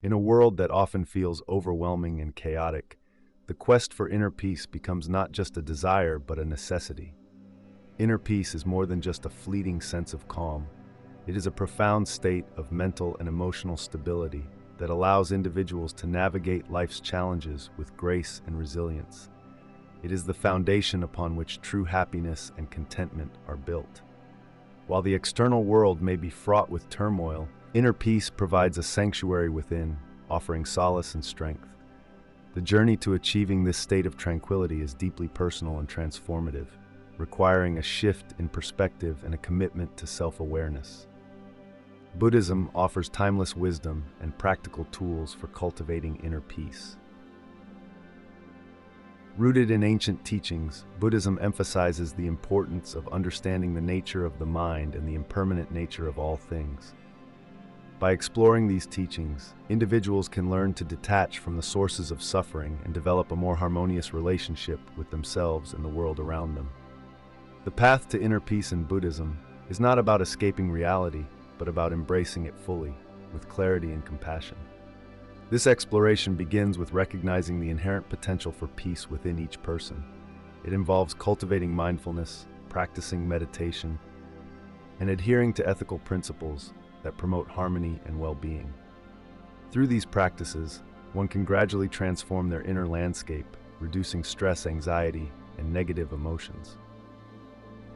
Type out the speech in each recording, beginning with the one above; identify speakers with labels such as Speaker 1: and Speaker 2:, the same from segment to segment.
Speaker 1: In a world that often feels overwhelming and chaotic, the quest for inner peace becomes not just a desire but a necessity. Inner peace is more than just a fleeting sense of calm. It is a profound state of mental and emotional stability that allows individuals to navigate life's challenges with grace and resilience. It is the foundation upon which true happiness and contentment are built. While the external world may be fraught with turmoil, inner peace provides a sanctuary within, offering solace and strength. The journey to achieving this state of tranquility is deeply personal and transformative, requiring a shift in perspective and a commitment to self-awareness. Buddhism offers timeless wisdom and practical tools for cultivating inner peace. Rooted in ancient teachings, Buddhism emphasizes the importance of understanding the nature of the mind and the impermanent nature of all things. By exploring these teachings, individuals can learn to detach from the sources of suffering and develop a more harmonious relationship with themselves and the world around them. The path to inner peace in Buddhism is not about escaping reality, but about embracing it fully, with clarity and compassion. This exploration begins with recognizing the inherent potential for peace within each person. It involves cultivating mindfulness, practicing meditation, and adhering to ethical principles that promote harmony and well-being. Through these practices, one can gradually transform their inner landscape, reducing stress, anxiety, and negative emotions.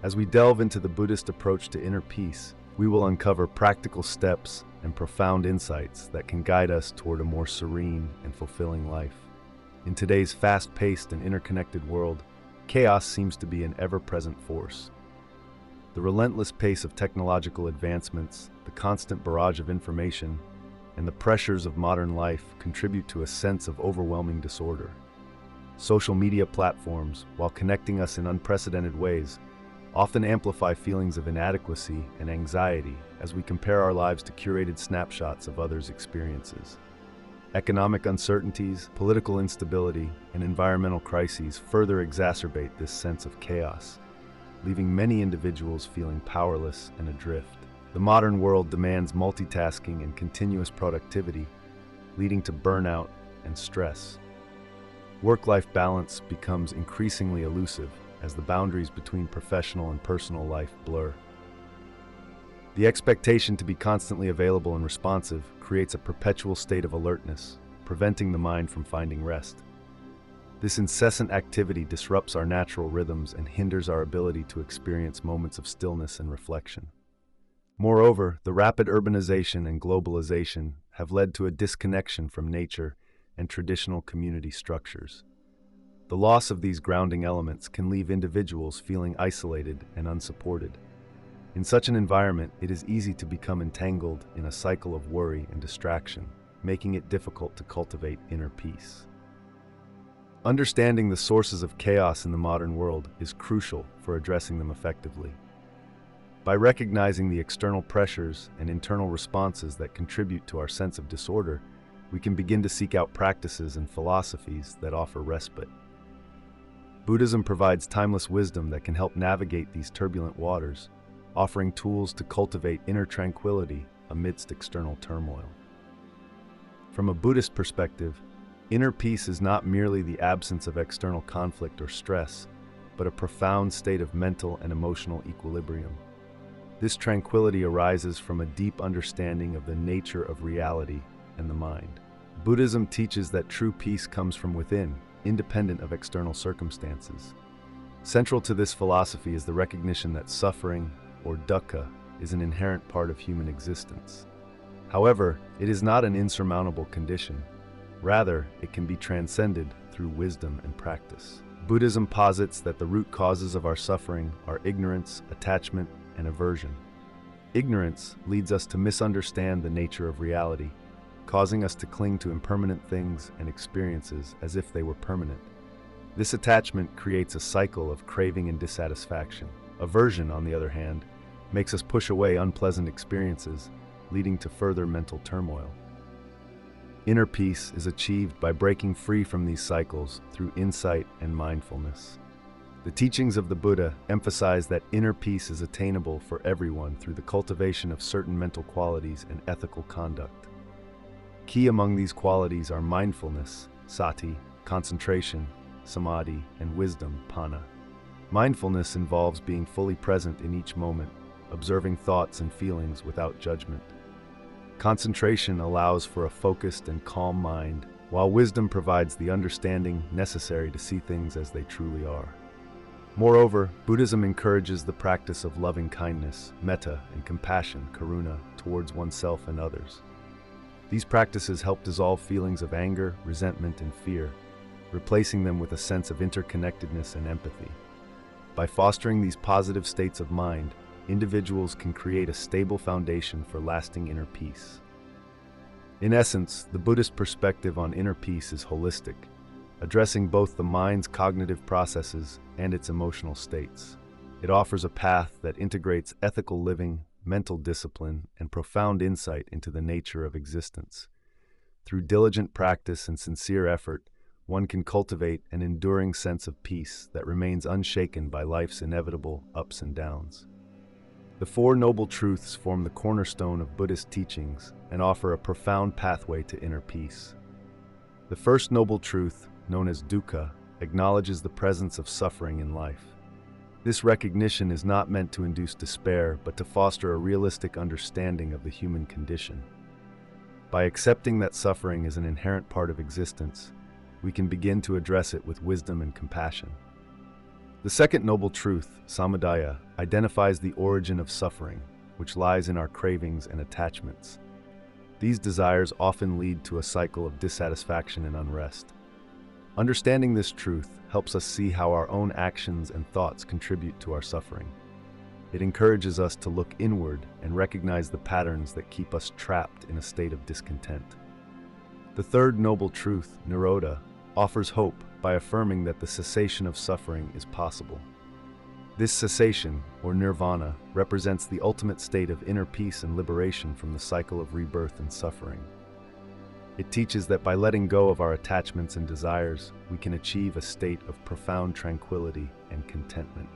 Speaker 1: As we delve into the Buddhist approach to inner peace, we will uncover practical steps and profound insights that can guide us toward a more serene and fulfilling life. In today's fast-paced and interconnected world, chaos seems to be an ever-present force. The relentless pace of technological advancements, the constant barrage of information, and the pressures of modern life contribute to a sense of overwhelming disorder. Social media platforms, while connecting us in unprecedented ways, often amplify feelings of inadequacy and anxiety as we compare our lives to curated snapshots of others' experiences. Economic uncertainties, political instability, and environmental crises further exacerbate this sense of chaos, leaving many individuals feeling powerless and adrift. The modern world demands multitasking and continuous productivity, leading to burnout and stress. Work-life balance becomes increasingly elusive as the boundaries between professional and personal life blur. The expectation to be constantly available and responsive creates a perpetual state of alertness, preventing the mind from finding rest. This incessant activity disrupts our natural rhythms and hinders our ability to experience moments of stillness and reflection. Moreover, the rapid urbanization and globalization have led to a disconnection from nature and traditional community structures. The loss of these grounding elements can leave individuals feeling isolated and unsupported. In such an environment, it is easy to become entangled in a cycle of worry and distraction, making it difficult to cultivate inner peace. Understanding the sources of chaos in the modern world is crucial for addressing them effectively. By recognizing the external pressures and internal responses that contribute to our sense of disorder, we can begin to seek out practices and philosophies that offer respite. Buddhism provides timeless wisdom that can help navigate these turbulent waters, offering tools to cultivate inner tranquility amidst external turmoil. From a Buddhist perspective, inner peace is not merely the absence of external conflict or stress, but a profound state of mental and emotional equilibrium. This tranquility arises from a deep understanding of the nature of reality and the mind. Buddhism teaches that true peace comes from within, independent of external circumstances. Central to this philosophy is the recognition that suffering, or dukkha, is an inherent part of human existence. However, it is not an insurmountable condition. Rather, it can be transcended through wisdom and practice. Buddhism posits that the root causes of our suffering are ignorance, attachment, and aversion. Ignorance leads us to misunderstand the nature of reality, causing us to cling to impermanent things and experiences as if they were permanent. This attachment creates a cycle of craving and dissatisfaction. Aversion, on the other hand, makes us push away unpleasant experiences, leading to further mental turmoil. Inner peace is achieved by breaking free from these cycles through insight and mindfulness. The teachings of the Buddha emphasize that inner peace is attainable for everyone through the cultivation of certain mental qualities and ethical conduct. Key among these qualities are mindfulness, sati, concentration, samadhi, and wisdom, panna. Mindfulness involves being fully present in each moment, observing thoughts and feelings without judgment. Concentration allows for a focused and calm mind, while wisdom provides the understanding necessary to see things as they truly are. Moreover, Buddhism encourages the practice of loving kindness, metta, and compassion, karuna, towards oneself and others. These practices help dissolve feelings of anger, resentment, and fear, replacing them with a sense of interconnectedness and empathy. By fostering these positive states of mind, individuals can create a stable foundation for lasting inner peace. In essence, the Buddhist perspective on inner peace is holistic, addressing both the mind's cognitive processes and its emotional states. It offers a path that integrates ethical living, mental discipline, and profound insight into the nature of existence. Through diligent practice and sincere effort, one can cultivate an enduring sense of peace that remains unshaken by life's inevitable ups and downs. The Four Noble Truths form the cornerstone of Buddhist teachings and offer a profound pathway to inner peace. The first noble truth, known as dukkha, acknowledges the presence of suffering in life. This recognition is not meant to induce despair, but to foster a realistic understanding of the human condition. By accepting that suffering is an inherent part of existence, we can begin to address it with wisdom and compassion. The second noble truth, samadaya, identifies the origin of suffering, which lies in our cravings and attachments. These desires often lead to a cycle of dissatisfaction and unrest. Understanding this truth helps us see how our own actions and thoughts contribute to our suffering. It encourages us to look inward and recognize the patterns that keep us trapped in a state of discontent. The third noble truth, nirodha, offers hope by affirming that the cessation of suffering is possible. This cessation, or nirvana, represents the ultimate state of inner peace and liberation from the cycle of rebirth and suffering. It teaches that by letting go of our attachments and desires, we can achieve a state of profound tranquility and contentment.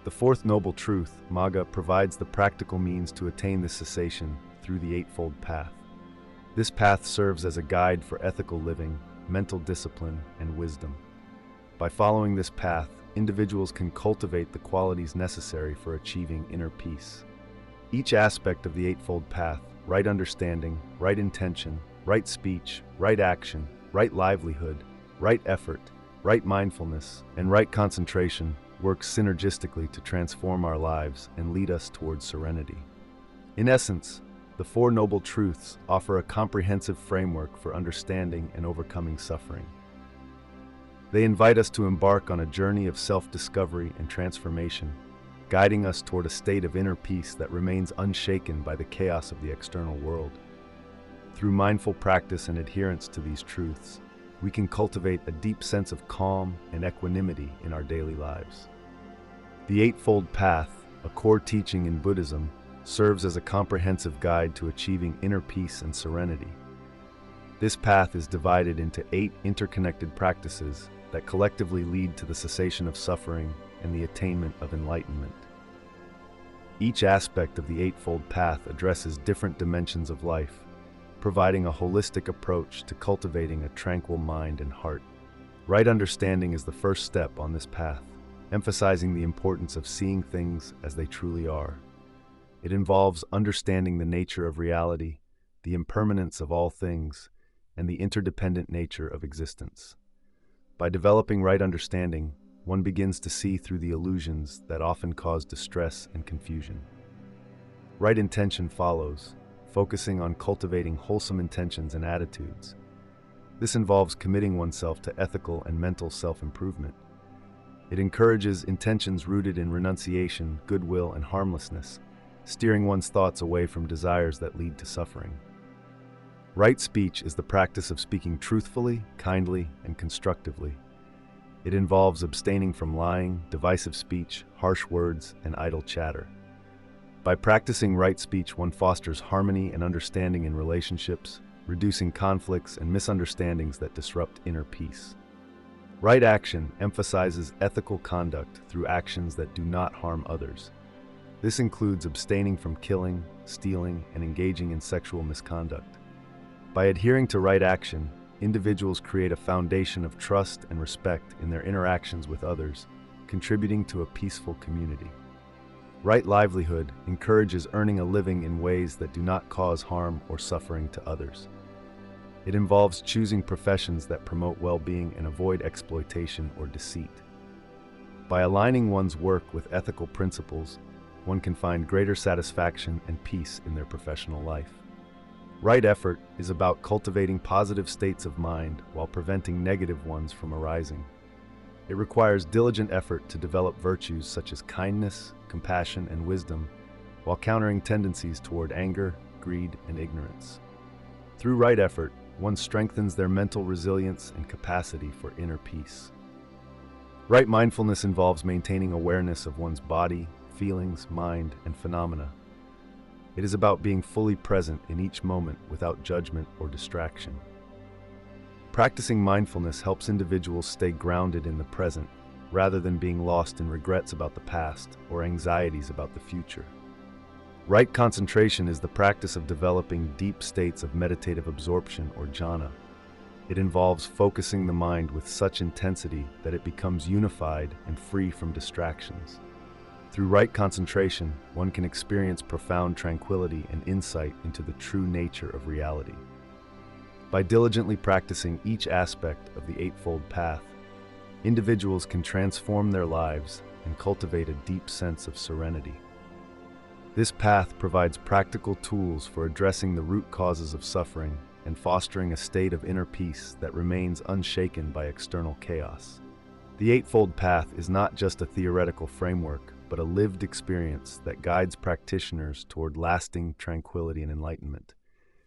Speaker 1: The fourth noble truth, magga, provides the practical means to attain this cessation through the Eightfold Path. This path serves as a guide for ethical living, mental discipline, and wisdom. By following this path, individuals can cultivate the qualities necessary for achieving inner peace. Each aspect of the Eightfold Path, right understanding, right intention, right speech, right action, right livelihood, right effort, right mindfulness, and right concentration, works synergistically to transform our lives and lead us towards serenity. In essence, the Four Noble Truths offer a comprehensive framework for understanding and overcoming suffering. They invite us to embark on a journey of self-discovery and transformation, guiding us toward a state of inner peace that remains unshaken by the chaos of the external world. Through mindful practice and adherence to these truths, we can cultivate a deep sense of calm and equanimity in our daily lives. The Eightfold Path, a core teaching in Buddhism, serves as a comprehensive guide to achieving inner peace and serenity. This path is divided into 8 interconnected practices that collectively lead to the cessation of suffering and the attainment of enlightenment. Each aspect of the Eightfold Path addresses different dimensions of life, providing a holistic approach to cultivating a tranquil mind and heart. Right understanding is the first step on this path, emphasizing the importance of seeing things as they truly are. It involves understanding the nature of reality, the impermanence of all things, and the interdependent nature of existence. By developing right understanding, one begins to see through the illusions that often cause distress and confusion. Right intention follows, focusing on cultivating wholesome intentions and attitudes. This involves committing oneself to ethical and mental self-improvement. It encourages intentions rooted in renunciation, goodwill, and harmlessness, steering one's thoughts away from desires that lead to suffering. Right speech is the practice of speaking truthfully, kindly, and constructively. It involves abstaining from lying, divisive speech, harsh words, and idle chatter. By practicing right speech, one fosters harmony and understanding in relationships, reducing conflicts and misunderstandings that disrupt inner peace. Right action emphasizes ethical conduct through actions that do not harm others. This includes abstaining from killing, stealing, and engaging in sexual misconduct. By adhering to right action, individuals create a foundation of trust and respect in their interactions with others, contributing to a peaceful community. Right livelihood encourages earning a living in ways that do not cause harm or suffering to others. It involves choosing professions that promote well-being and avoid exploitation or deceit. By aligning one's work with ethical principles, one can find greater satisfaction and peace in their professional life. Right effort is about cultivating positive states of mind while preventing negative ones from arising. It requires diligent effort to develop virtues such as kindness, compassion, and wisdom, while countering tendencies toward anger, greed, and ignorance. Through right effort, one strengthens their mental resilience and capacity for inner peace. Right mindfulness involves maintaining awareness of one's body, feelings, mind, and phenomena. It is about being fully present in each moment without judgment or distraction. Practicing mindfulness helps individuals stay grounded in the present, rather than being lost in regrets about the past or anxieties about the future. Right concentration is the practice of developing deep states of meditative absorption or jhana. It involves focusing the mind with such intensity that it becomes unified and free from distractions. Through right concentration, one can experience profound tranquility and insight into the true nature of reality. By diligently practicing each aspect of the Eightfold Path, individuals can transform their lives and cultivate a deep sense of serenity. This path provides practical tools for addressing the root causes of suffering and fostering a state of inner peace that remains unshaken by external chaos. The Eightfold Path is not just a theoretical framework, but a lived experience that guides practitioners toward lasting tranquility and enlightenment.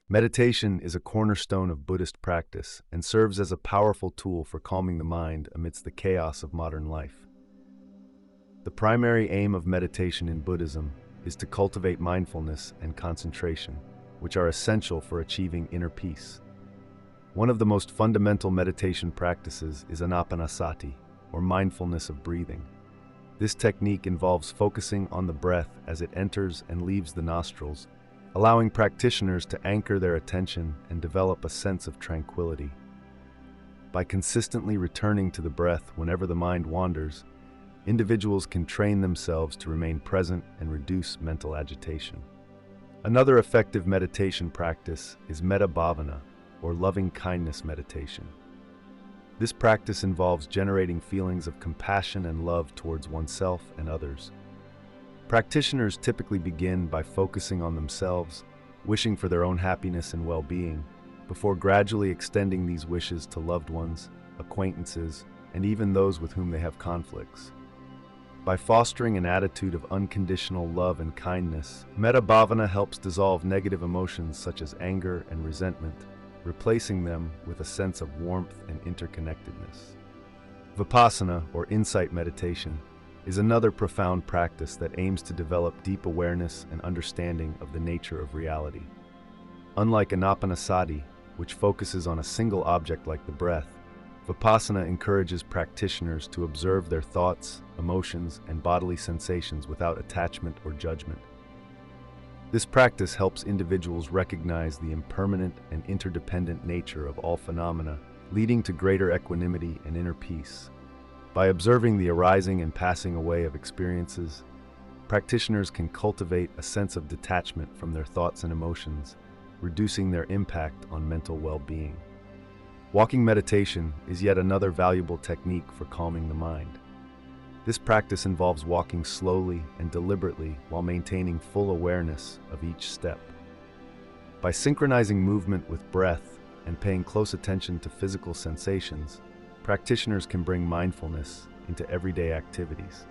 Speaker 1: Meditation is a cornerstone of Buddhist practice and serves as a powerful tool for calming the mind amidst the chaos of modern life. The primary aim of meditation in Buddhism is to cultivate mindfulness and concentration, which are essential for achieving inner peace. One of the most fundamental meditation practices is anapanasati, or mindfulness of breathing. This technique involves focusing on the breath as it enters and leaves the nostrils, allowing practitioners to anchor their attention and develop a sense of tranquility. By consistently returning to the breath whenever the mind wanders, individuals can train themselves to remain present and reduce mental agitation. Another effective meditation practice is metta bhavana, or loving-kindness meditation. This practice involves generating feelings of compassion and love towards oneself and others. Practitioners typically begin by focusing on themselves, wishing for their own happiness and well-being, before gradually extending these wishes to loved ones, acquaintances, and even those with whom they have conflicts. By fostering an attitude of unconditional love and kindness, metta bhavana helps dissolve negative emotions such as anger and resentment, replacing them with a sense of warmth and interconnectedness. Vipassana, or insight meditation, is another profound practice that aims to develop deep awareness and understanding of the nature of reality. Unlike anapanasati, which focuses on a single object like the breath, Vipassana encourages practitioners to observe their thoughts, emotions, and bodily sensations without attachment or judgment. This practice helps individuals recognize the impermanent and interdependent nature of all phenomena, leading to greater equanimity and inner peace. By observing the arising and passing away of experiences, practitioners can cultivate a sense of detachment from their thoughts and emotions, reducing their impact on mental well-being. Walking meditation is yet another valuable technique for calming the mind. This practice involves walking slowly and deliberately while maintaining full awareness of each step. By synchronizing movement with breath and paying close attention to physical sensations, practitioners can bring mindfulness into everyday activities.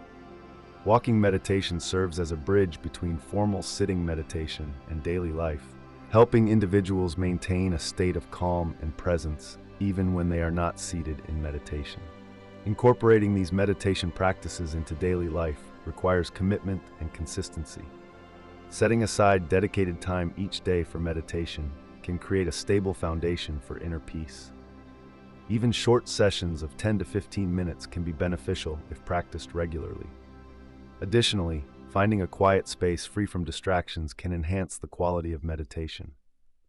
Speaker 1: Walking meditation serves as a bridge between formal sitting meditation and daily life, helping individuals maintain a state of calm and presence even when they are not seated in meditation. Incorporating these meditation practices into daily life requires commitment and consistency. Setting aside dedicated time each day for meditation can create a stable foundation for inner peace. Even short sessions of 10 to 15 minutes can be beneficial if practiced regularly. Additionally, finding a quiet space free from distractions can enhance the quality of meditation.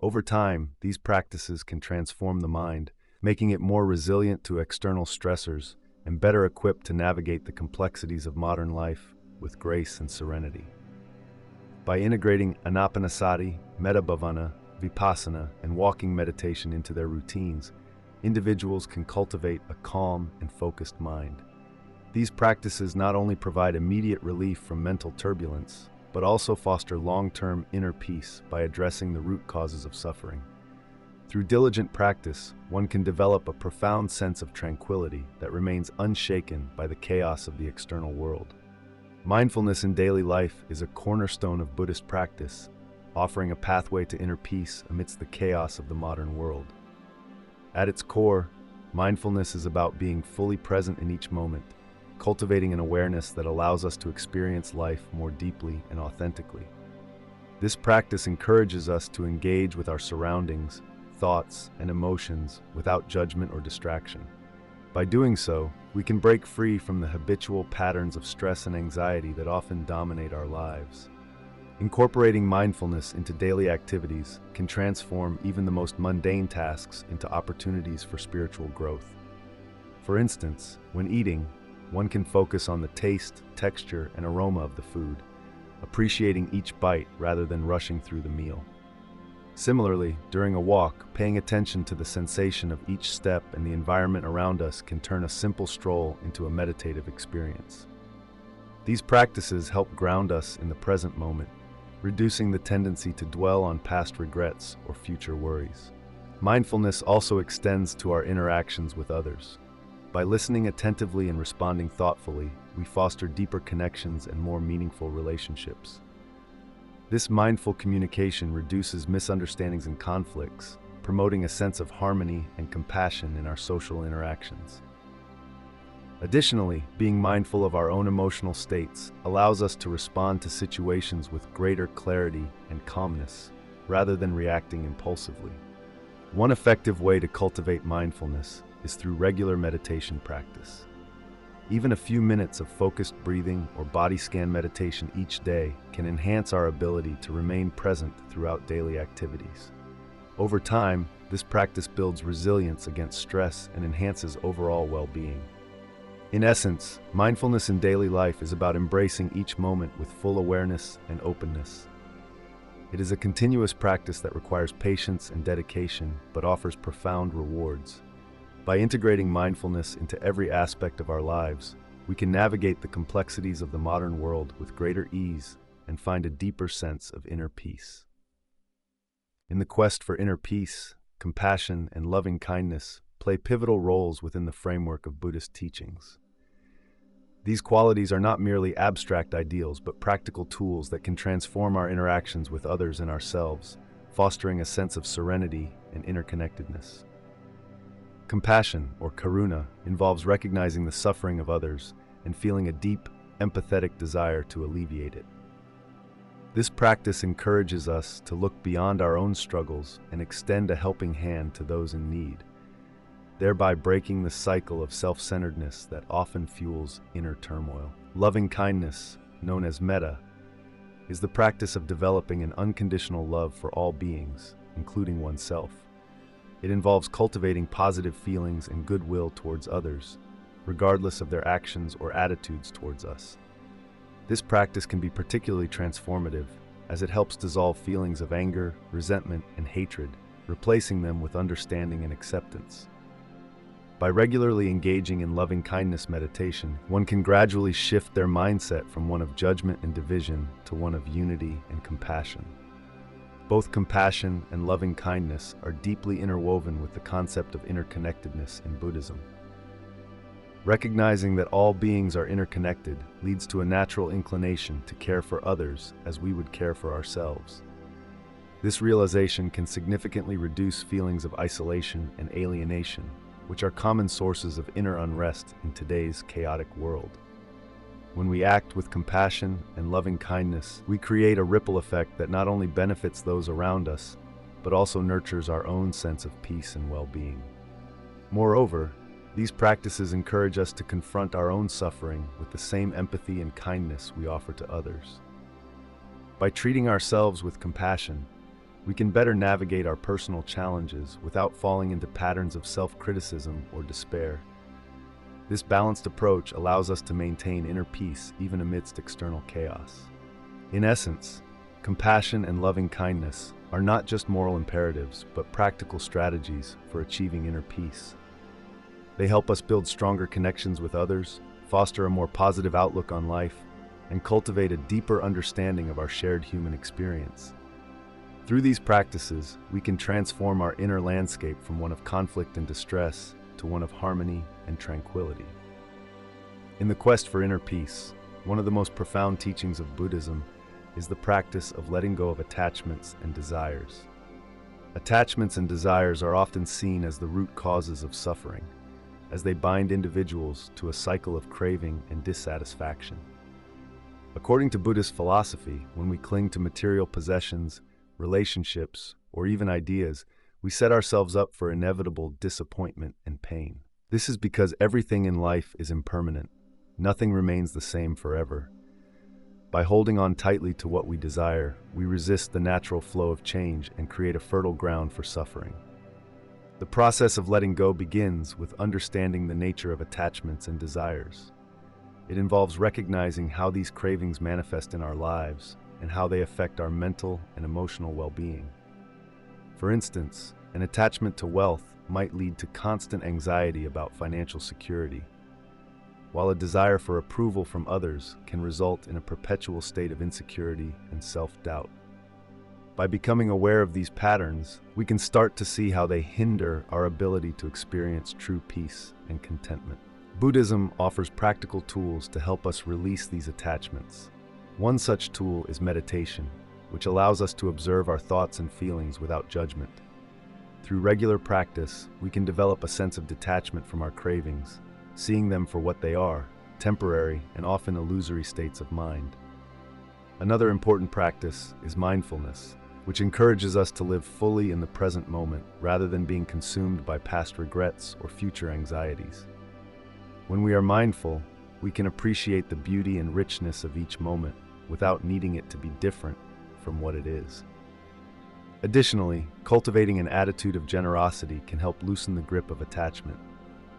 Speaker 1: Over time, these practices can transform the mind, making it more resilient to external stressors and better equipped to navigate the complexities of modern life with grace and serenity. By integrating anapanasati, metabhavana, vipassana, and walking meditation into their routines, individuals can cultivate a calm and focused mind. These practices not only provide immediate relief from mental turbulence, but also foster long-term inner peace by addressing the root causes of suffering. Through diligent practice, one can develop a profound sense of tranquility that remains unshaken by the chaos of the external world. Mindfulness in daily life is a cornerstone of Buddhist practice, offering a pathway to inner peace amidst the chaos of the modern world. At its core, mindfulness is about being fully present in each moment, cultivating an awareness that allows us to experience life more deeply and authentically. This practice encourages us to engage with our surroundings, thoughts, and emotions without judgment or distraction. By doing so, we can break free from the habitual patterns of stress and anxiety that often dominate our lives. Incorporating mindfulness into daily activities can transform even the most mundane tasks into opportunities for spiritual growth. For instance, when eating, one can focus on the taste, texture, and aroma of the food, appreciating each bite rather than rushing through the meal. Similarly, during a walk, paying attention to the sensation of each step and the environment around us can turn a simple stroll into a meditative experience. These practices help ground us in the present moment, reducing the tendency to dwell on past regrets or future worries. Mindfulness also extends to our interactions with others. By listening attentively and responding thoughtfully, we foster deeper connections and more meaningful relationships. This mindful communication reduces misunderstandings and conflicts, promoting a sense of harmony and compassion in our social interactions. Additionally, being mindful of our own emotional states allows us to respond to situations with greater clarity and calmness, rather than reacting impulsively. One effective way to cultivate mindfulness is through regular meditation practice. Even a few minutes of focused breathing or body scan meditation each day can enhance our ability to remain present throughout daily activities. Over time, this practice builds resilience against stress and enhances overall well-being. In essence, mindfulness in daily life is about embracing each moment with full awareness and openness. It is a continuous practice that requires patience and dedication, but offers profound rewards. By integrating mindfulness into every aspect of our lives, we can navigate the complexities of the modern world with greater ease and find a deeper sense of inner peace. In the quest for inner peace, compassion, and loving kindness play pivotal roles within the framework of Buddhist teachings. These qualities are not merely abstract ideals, but practical tools that can transform our interactions with others and ourselves, fostering a sense of serenity and interconnectedness. Compassion, or karuna, involves recognizing the suffering of others and feeling a deep, empathetic desire to alleviate it. This practice encourages us to look beyond our own struggles and extend a helping hand to those in need, thereby breaking the cycle of self-centeredness that often fuels inner turmoil. Loving kindness, known as metta, is the practice of developing an unconditional love for all beings, including oneself. It involves cultivating positive feelings and goodwill towards others, regardless of their actions or attitudes towards us. This practice can be particularly transformative, as it helps dissolve feelings of anger, resentment, and hatred, replacing them with understanding and acceptance. By regularly engaging in loving kindness meditation, one can gradually shift their mindset from one of judgment and division to one of unity and compassion. Both compassion and loving kindness are deeply interwoven with the concept of interconnectedness in Buddhism. Recognizing that all beings are interconnected leads to a natural inclination to care for others as we would care for ourselves. This realization can significantly reduce feelings of isolation and alienation, which are common sources of inner unrest in today's chaotic world. When we act with compassion and loving kindness, we create a ripple effect that not only benefits those around us, but also nurtures our own sense of peace and well-being. Moreover, these practices encourage us to confront our own suffering with the same empathy and kindness we offer to others. By treating ourselves with compassion, we can better navigate our personal challenges without falling into patterns of self-criticism or despair. This balanced approach allows us to maintain inner peace even amidst external chaos. In essence, compassion and loving kindness are not just moral imperatives, but practical strategies for achieving inner peace. They help us build stronger connections with others, foster a more positive outlook on life, and cultivate a deeper understanding of our shared human experience. Through these practices, we can transform our inner landscape from one of conflict and distress to one of harmony and tranquility. In the quest for inner peace, one of the most profound teachings of Buddhism is the practice of letting go of attachments and desires. Attachments and desires are often seen as the root causes of suffering, as they bind individuals to a cycle of craving and dissatisfaction. According to Buddhist philosophy, when we cling to material possessions, relationships, or even ideas, we set ourselves up for inevitable disappointment and pain. This is because everything in life is impermanent. Nothing remains the same forever. By holding on tightly to what we desire, we resist the natural flow of change and create a fertile ground for suffering. The process of letting go begins with understanding the nature of attachments and desires. It involves recognizing how these cravings manifest in our lives and how they affect our mental and emotional well-being. For instance, an attachment to wealth might lead to constant anxiety about financial security, while a desire for approval from others can result in a perpetual state of insecurity and self-doubt. By becoming aware of these patterns, we can start to see how they hinder our ability to experience true peace and contentment. Buddhism offers practical tools to help us release these attachments. One such tool is meditation, which allows us to observe our thoughts and feelings without judgment. Through regular practice, we can develop a sense of detachment from our cravings, seeing them for what they are, temporary and often illusory states of mind. Another important practice is mindfulness, which encourages us to live fully in the present moment rather than being consumed by past regrets or future anxieties. When we are mindful, we can appreciate the beauty and richness of each moment without needing it to be different from what it is. Additionally, cultivating an attitude of generosity can help loosen the grip of attachment.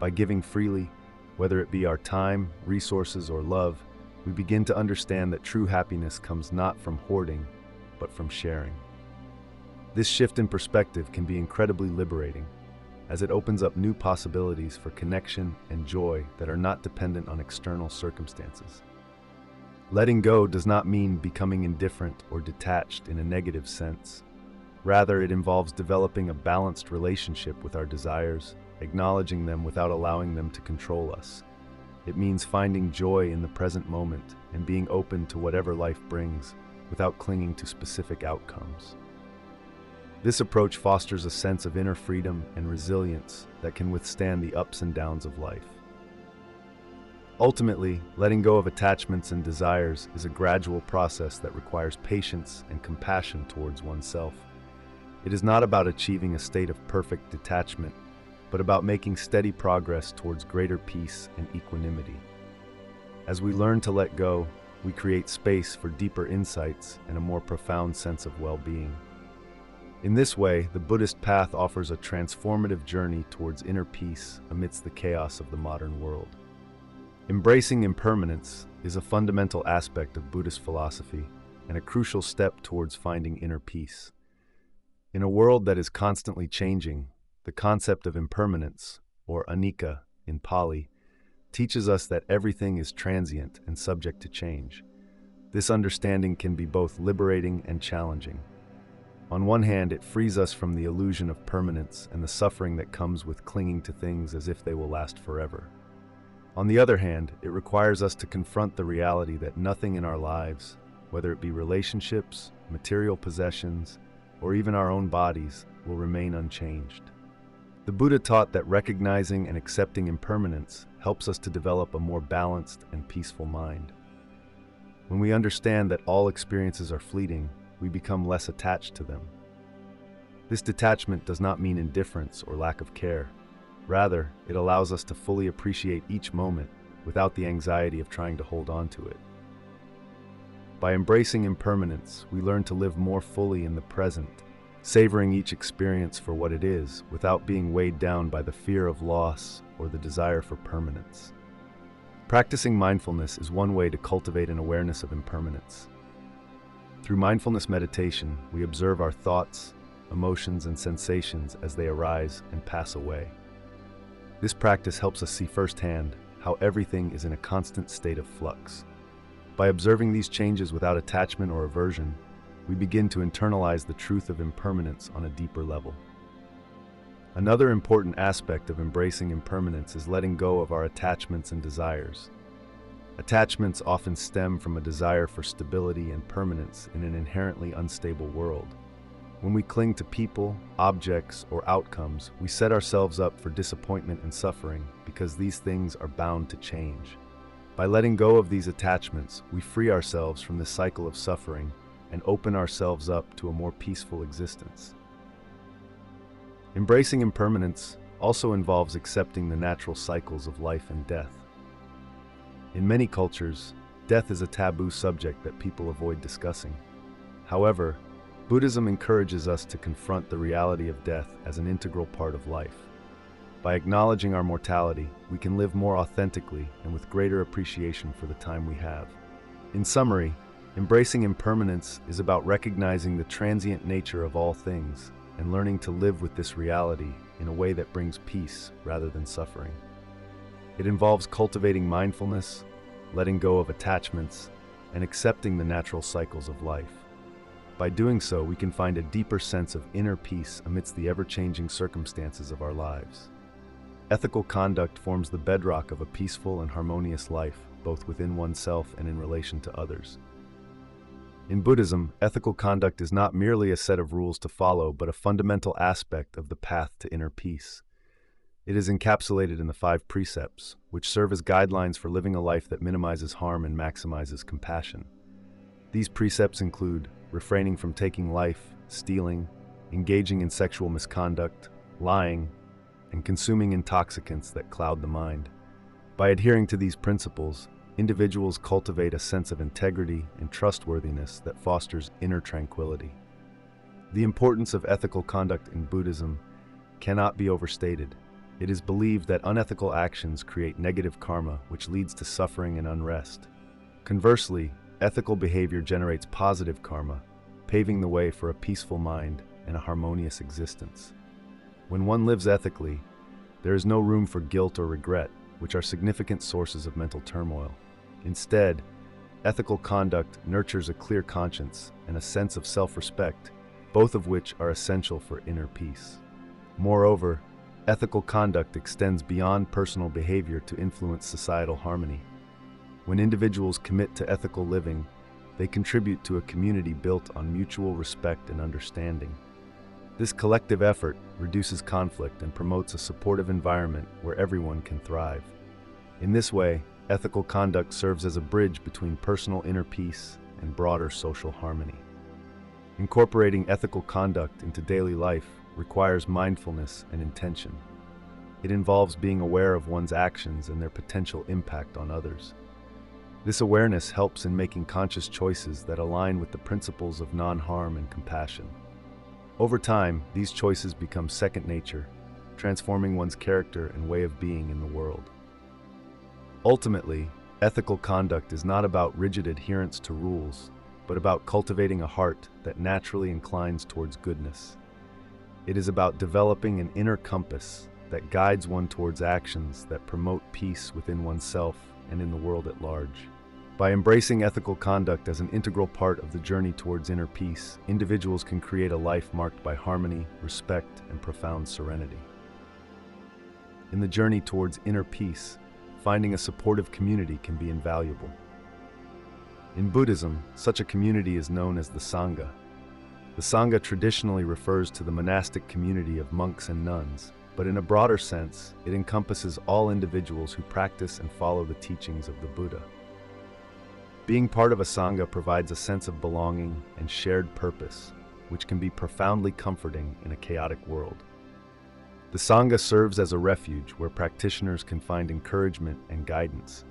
Speaker 1: By giving freely, whether it be our time, resources, or love, we begin to understand that true happiness comes not from hoarding, but from sharing. This shift in perspective can be incredibly liberating, as it opens up new possibilities for connection and joy that are not dependent on external circumstances. Letting go does not mean becoming indifferent or detached in a negative sense. Rather, it involves developing a balanced relationship with our desires, acknowledging them without allowing them to control us. It means finding joy in the present moment and being open to whatever life brings without clinging to specific outcomes. This approach fosters a sense of inner freedom and resilience that can withstand the ups and downs of life. Ultimately, letting go of attachments and desires is a gradual process that requires patience and compassion towards oneself. It is not about achieving a state of perfect detachment, but about making steady progress towards greater peace and equanimity. As we learn to let go, we create space for deeper insights and a more profound sense of well-being. In this way, the Buddhist path offers a transformative journey towards inner peace amidst the chaos of the modern world. Embracing impermanence is a fundamental aspect of Buddhist philosophy and a crucial step towards finding inner peace. In a world that is constantly changing, the concept of impermanence, or anicca in Pali, teaches us that everything is transient and subject to change. This understanding can be both liberating and challenging. On one hand, it frees us from the illusion of permanence and the suffering that comes with clinging to things as if they will last forever. On the other hand, it requires us to confront the reality that nothing in our lives, whether it be relationships, material possessions, or even our own bodies, will remain unchanged. The Buddha taught that recognizing and accepting impermanence helps us to develop a more balanced and peaceful mind. When we understand that all experiences are fleeting, we become less attached to them. This detachment does not mean indifference or lack of care. Rather, it allows us to fully appreciate each moment without the anxiety of trying to hold on to it. By embracing impermanence, we learn to live more fully in the present, savoring each experience for what it is without being weighed down by the fear of loss or the desire for permanence. Practicing mindfulness is one way to cultivate an awareness of impermanence. Through mindfulness meditation, we observe our thoughts, emotions, and sensations as they arise and pass away. This practice helps us see firsthand how everything is in a constant state of flux. By observing these changes without attachment or aversion, we begin to internalize the truth of impermanence on a deeper level. Another important aspect of embracing impermanence is letting go of our attachments and desires. Attachments often stem from a desire for stability and permanence in an inherently unstable world. When we cling to people, objects, or outcomes, we set ourselves up for disappointment and suffering because these things are bound to change. By letting go of these attachments, we free ourselves from this cycle of suffering and open ourselves up to a more peaceful existence. Embracing impermanence also involves accepting the natural cycles of life and death. In many cultures, death is a taboo subject that people avoid discussing. However, Buddhism encourages us to confront the reality of death as an integral part of life. By acknowledging our mortality, we can live more authentically and with greater appreciation for the time we have. In summary, embracing impermanence is about recognizing the transient nature of all things and learning to live with this reality in a way that brings peace rather than suffering. It involves cultivating mindfulness, letting go of attachments, and accepting the natural cycles of life. By doing so, we can find a deeper sense of inner peace amidst the ever-changing circumstances of our lives. Ethical conduct forms the bedrock of a peaceful and harmonious life, both within oneself and in relation to others. In Buddhism, ethical conduct is not merely a set of rules to follow, but a fundamental aspect of the path to inner peace. It is encapsulated in the 5 precepts, which serve as guidelines for living a life that minimizes harm and maximizes compassion. These precepts include refraining from taking life, stealing, engaging in sexual misconduct, lying, and consuming intoxicants that cloud the mind. By adhering to these principles, individuals cultivate a sense of integrity and trustworthiness that fosters inner tranquility. The importance of ethical conduct in Buddhism cannot be overstated. It is believed that unethical actions create negative karma, which leads to suffering and unrest. Conversely, ethical behavior generates positive karma, paving the way for a peaceful mind and a harmonious existence. When one lives ethically, there is no room for guilt or regret, which are significant sources of mental turmoil. Instead, ethical conduct nurtures a clear conscience and a sense of self-respect, both of which are essential for inner peace. Moreover, ethical conduct extends beyond personal behavior to influence societal harmony. When individuals commit to ethical living, they contribute to a community built on mutual respect and understanding. This collective effort reduces conflict and promotes a supportive environment where everyone can thrive. In this way, ethical conduct serves as a bridge between personal inner peace and broader social harmony. Incorporating ethical conduct into daily life requires mindfulness and intention. It involves being aware of one's actions and their potential impact on others. This awareness helps in making conscious choices that align with the principles of non-harm and compassion. Over time, these choices become second nature, transforming one's character and way of being in the world. Ultimately, ethical conduct is not about rigid adherence to rules, but about cultivating a heart that naturally inclines towards goodness. It is about developing an inner compass that guides one towards actions that promote peace within oneself and in the world at large. By embracing ethical conduct as an integral part of the journey towards inner peace, individuals can create a life marked by harmony, respect, and profound serenity. In the journey towards inner peace, finding a supportive community can be invaluable. In Buddhism, such a community is known as the Sangha. The Sangha traditionally refers to the monastic community of monks and nuns, but in a broader sense, it encompasses all individuals who practice and follow the teachings of the Buddha. Being part of a Sangha provides a sense of belonging and shared purpose, which can be profoundly comforting in a chaotic world. The Sangha serves as a refuge where practitioners can find encouragement and guidance.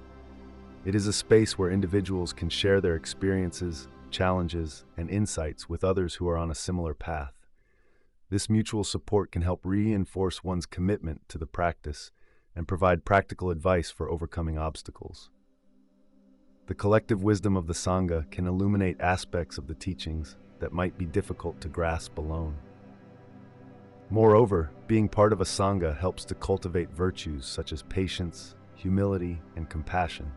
Speaker 1: It is a space where individuals can share their experiences, challenges, and insights with others who are on a similar path. This mutual support can help reinforce one's commitment to the practice and provide practical advice for overcoming obstacles. The collective wisdom of the Sangha can illuminate aspects of the teachings that might be difficult to grasp alone. Moreover, being part of a Sangha helps to cultivate virtues such as patience, humility, and compassion.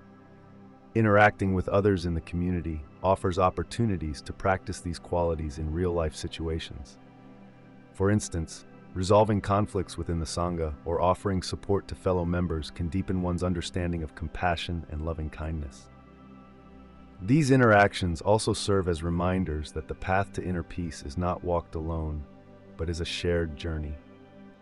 Speaker 1: Interacting with others in the community offers opportunities to practice these qualities in real-life situations. For instance, resolving conflicts within the Sangha or offering support to fellow members can deepen one's understanding of compassion and loving kindness. These interactions also serve as reminders that the path to inner peace is not walked alone, but is a shared journey.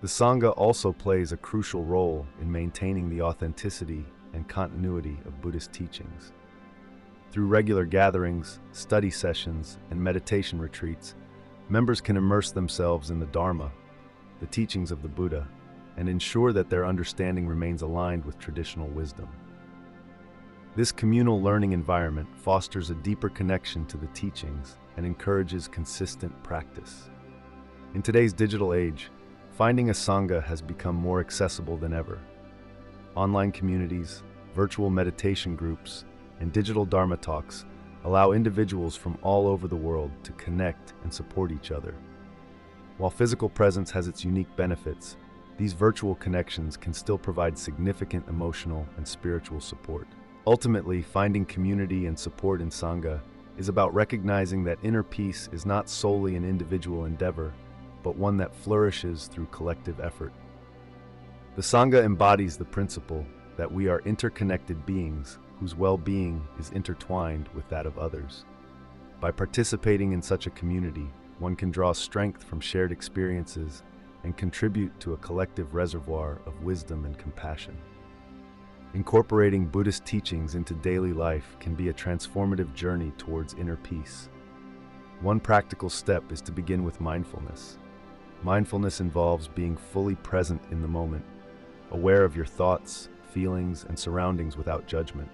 Speaker 1: The Sangha also plays a crucial role in maintaining the authenticity and continuity of Buddhist teachings. Through regular gatherings, study sessions, and meditation retreats, members can immerse themselves in the Dharma, the teachings of the Buddha, and ensure that their understanding remains aligned with traditional wisdom. This communal learning environment fosters a deeper connection to the teachings and encourages consistent practice. In today's digital age, finding a Sangha has become more accessible than ever. Online communities, virtual meditation groups, and digital Dharma talks allow individuals from all over the world to connect and support each other. While physical presence has its unique benefits, these virtual connections can still provide significant emotional and spiritual support. Ultimately, finding community and support in Sangha is about recognizing that inner peace is not solely an individual endeavor, but one that flourishes through collective effort. The Sangha embodies the principle that we are interconnected beings whose well-being is intertwined with that of others. By participating in such a community, one can draw strength from shared experiences and contribute to a collective reservoir of wisdom and compassion. Incorporating Buddhist teachings into daily life can be a transformative journey towards inner peace. One practical step is to begin with mindfulness. Mindfulness involves being fully present in the moment, aware of your thoughts, feelings, and surroundings without judgment.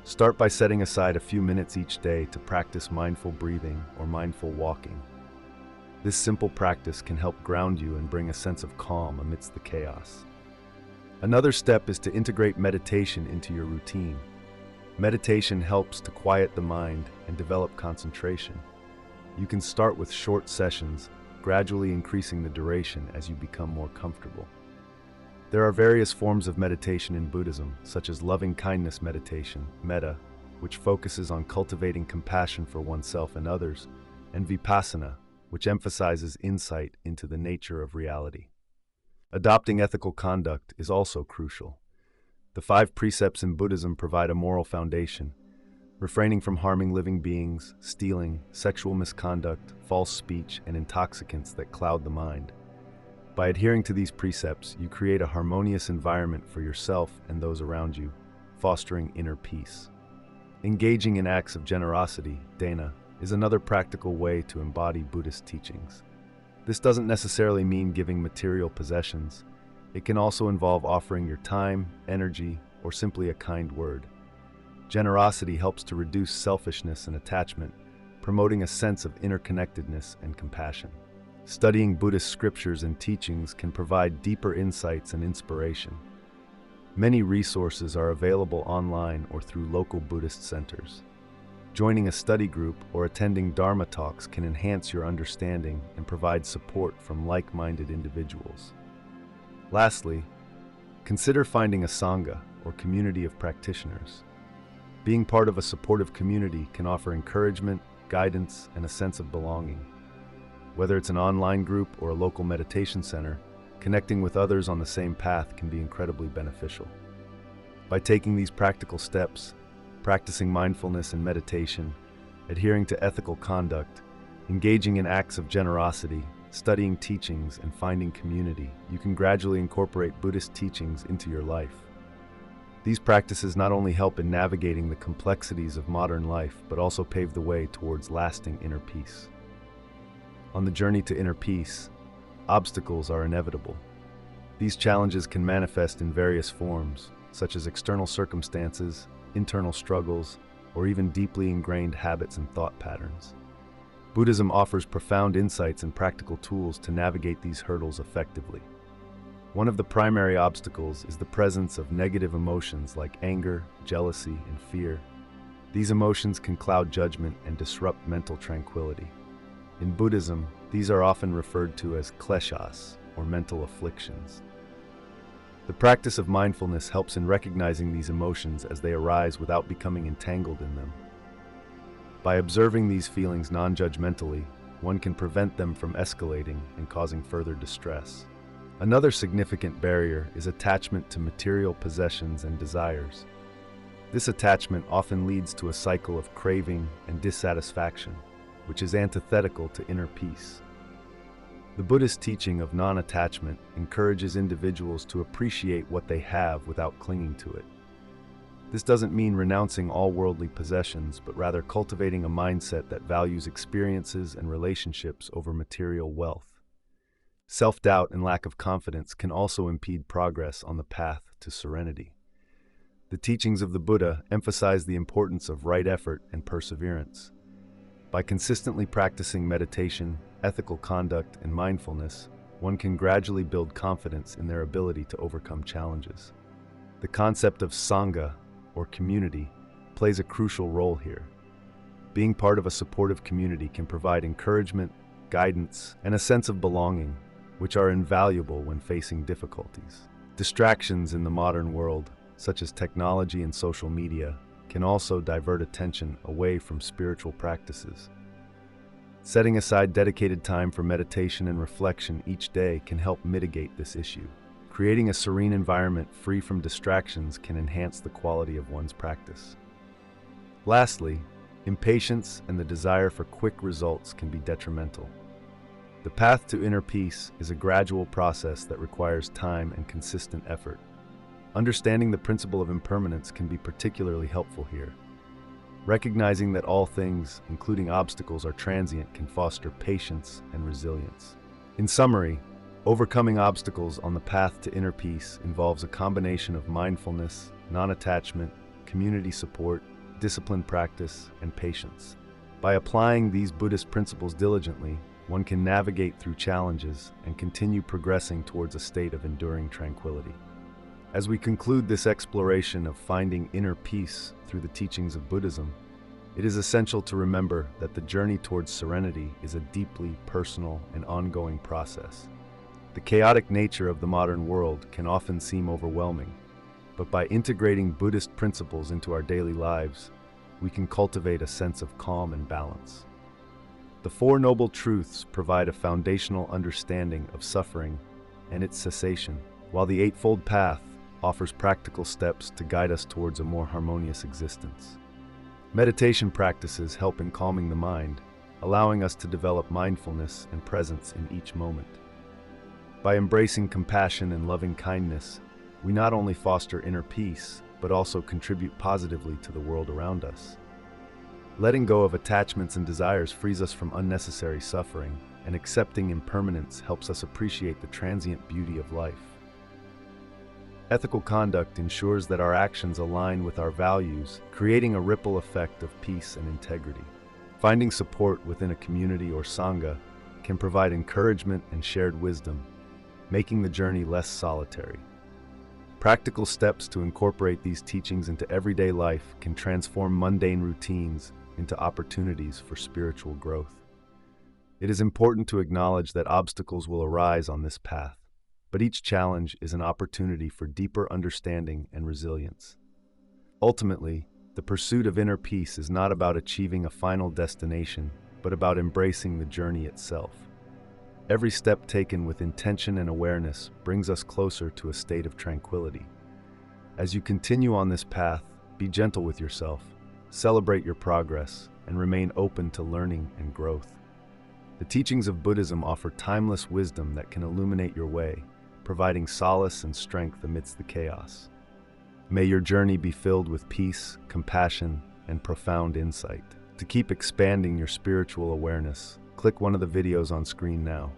Speaker 1: Start by setting aside a few minutes each day to practice mindful breathing or mindful walking. This simple practice can help ground you and bring a sense of calm amidst the chaos. Another step is to integrate meditation into your routine. Meditation helps to quiet the mind and develop concentration. You can start with short sessions, gradually increasing the duration as you become more comfortable. There are various forms of meditation in Buddhism, such as loving-kindness meditation, metta, which focuses on cultivating compassion for oneself and others, and vipassana, which emphasizes insight into the nature of reality. Adopting ethical conduct is also crucial. The 5 precepts in Buddhism provide a moral foundation: refraining from harming living beings, stealing, sexual misconduct, false speech, and intoxicants that cloud the mind. By adhering to these precepts, you create a harmonious environment for yourself and those around you, fostering inner peace. Engaging in acts of generosity, dana, is another practical way to embody Buddhist teachings. This doesn't necessarily mean giving material possessions. It can also involve offering your time, energy, or simply a kind word. Generosity helps to reduce selfishness and attachment, promoting a sense of interconnectedness and compassion. Studying Buddhist scriptures and teachings can provide deeper insights and inspiration. Many resources are available online or through local Buddhist centers. Joining a study group or attending Dharma talks can enhance your understanding and provide support from like-minded individuals. Lastly, consider finding a Sangha or community of practitioners. Being part of a supportive community can offer encouragement, guidance, and a sense of belonging. Whether it's an online group or a local meditation center, connecting with others on the same path can be incredibly beneficial. By taking these practical steps, practicing mindfulness and meditation, adhering to ethical conduct, engaging in acts of generosity, studying teachings, and finding community, you can gradually incorporate Buddhist teachings into your life. These practices not only help in navigating the complexities of modern life, but also pave the way towards lasting inner peace. On the journey to inner peace, obstacles are inevitable. These challenges can manifest in various forms, such as external circumstances, internal struggles, or even deeply ingrained habits and thought patterns. Buddhism offers profound insights and practical tools to navigate these hurdles effectively. One of the primary obstacles is the presence of negative emotions like anger, jealousy, and fear. These emotions can cloud judgment and disrupt mental tranquility. In Buddhism, these are often referred to as kleshas, or mental afflictions. The practice of mindfulness helps in recognizing these emotions as they arise without becoming entangled in them. By observing these feelings non-judgmentally, one can prevent them from escalating and causing further distress. Another significant barrier is attachment to material possessions and desires. This attachment often leads to a cycle of craving and dissatisfaction, which is antithetical to inner peace. The Buddhist teaching of non-attachment encourages individuals to appreciate what they have without clinging to it. This doesn't mean renouncing all worldly possessions, but rather cultivating a mindset that values experiences and relationships over material wealth. Self-doubt and lack of confidence can also impede progress on the path to serenity. The teachings of the Buddha emphasize the importance of right effort and perseverance. By consistently practicing meditation, ethical conduct, and mindfulness, one can gradually build confidence in their ability to overcome challenges. The concept of sangha, or community, plays a crucial role here. Being part of a supportive community can provide encouragement, guidance, and a sense of belonging, which are invaluable when facing difficulties. Distractions in the modern world, such as technology and social media, can also divert attention away from spiritual practices. Setting aside dedicated time for meditation and reflection each day can help mitigate this issue. Creating a serene environment free from distractions can enhance the quality of one's practice. Lastly, impatience and the desire for quick results can be detrimental. The path to inner peace is a gradual process that requires time and consistent effort. Understanding the principle of impermanence can be particularly helpful here. Recognizing that all things, including obstacles, are transient can foster patience and resilience. In summary, overcoming obstacles on the path to inner peace involves a combination of mindfulness, non-attachment, community support, disciplined practice, and patience. By applying these Buddhist principles diligently, one can navigate through challenges and continue progressing towards a state of enduring tranquility. As we conclude this exploration of finding inner peace through the teachings of Buddhism, it is essential to remember that the journey towards serenity is a deeply personal and ongoing process. The chaotic nature of the modern world can often seem overwhelming, but by integrating Buddhist principles into our daily lives, we can cultivate a sense of calm and balance. The Four Noble Truths provide a foundational understanding of suffering and its cessation, while the Eightfold Path offers practical steps to guide us towards a more harmonious existence. Meditation practices help in calming the mind, allowing us to develop mindfulness and presence in each moment. By embracing compassion and loving kindness, we not only foster inner peace, but also contribute positively to the world around us. Letting go of attachments and desires frees us from unnecessary suffering, and accepting impermanence helps us appreciate the transient beauty of life. Ethical conduct ensures that our actions align with our values, creating a ripple effect of peace and integrity. Finding support within a community or sangha can provide encouragement and shared wisdom, making the journey less solitary. Practical steps to incorporate these teachings into everyday life can transform mundane routines into opportunities for spiritual growth. It is important to acknowledge that obstacles will arise on this path, but each challenge is an opportunity for deeper understanding and resilience. Ultimately, the pursuit of inner peace is not about achieving a final destination, but about embracing the journey itself. Every step taken with intention and awareness brings us closer to a state of tranquility. As you continue on this path, be gentle with yourself, celebrate your progress, and remain open to learning and growth. The teachings of Buddhism offer timeless wisdom that can illuminate your way, providing solace and strength amidst the chaos. May your journey be filled with peace, compassion, and profound insight. To keep expanding your spiritual awareness, click one of the videos on screen now.